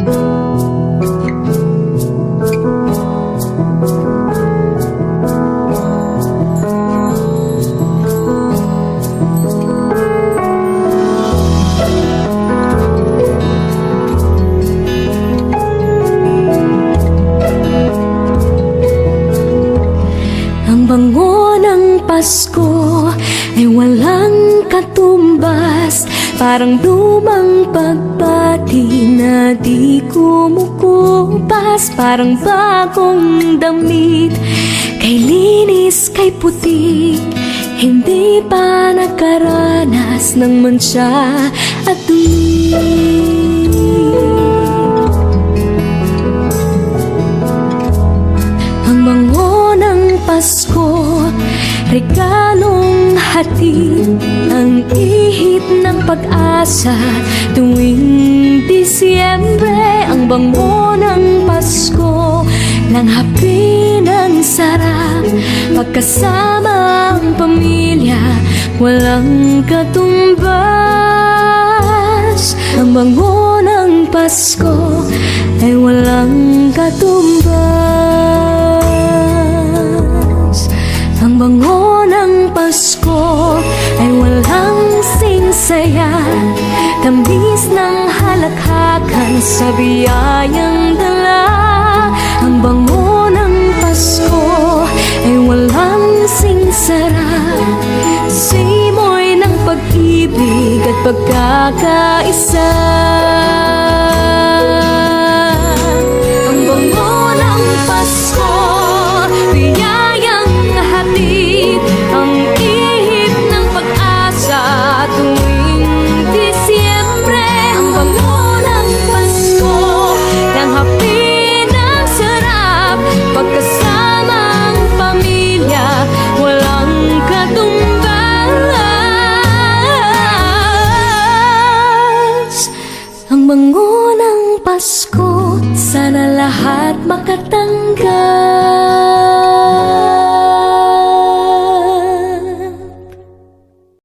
Ang bango ng Pasko ay walang katumbas, parang lumang pagpati na di kumukupas. Parang bagong damit, kay linis, kay putik, hindi pa nakaranas ng mantsa at dumi. Ang bango ng Pasko, regalong hatid, ang ihip ng pag-asa tuwing Disyembre. Ang bango ng Pasko, langhapi ng sarap, pagkasama ang pamilya, walang katumbas. Ang bango ng Pasko ay walang katumbas. Ang bango ng Pasko ay walang singsaya, tamis ng halakhakan sa biyayang dala. Ang bango ng Pasko ay walang singsara, simoy ng pag-ibig at pagkakaisa. Ang bango ng Pasko, biyayang hatid, ang ihip ng pag-asa tuwing Disyembre. Ang bango ng Pasko, langhapi ng sarap, pagkasama ang pamilya, walang katumbas. Ang bango ng Pasko, sana lahat makatanggap.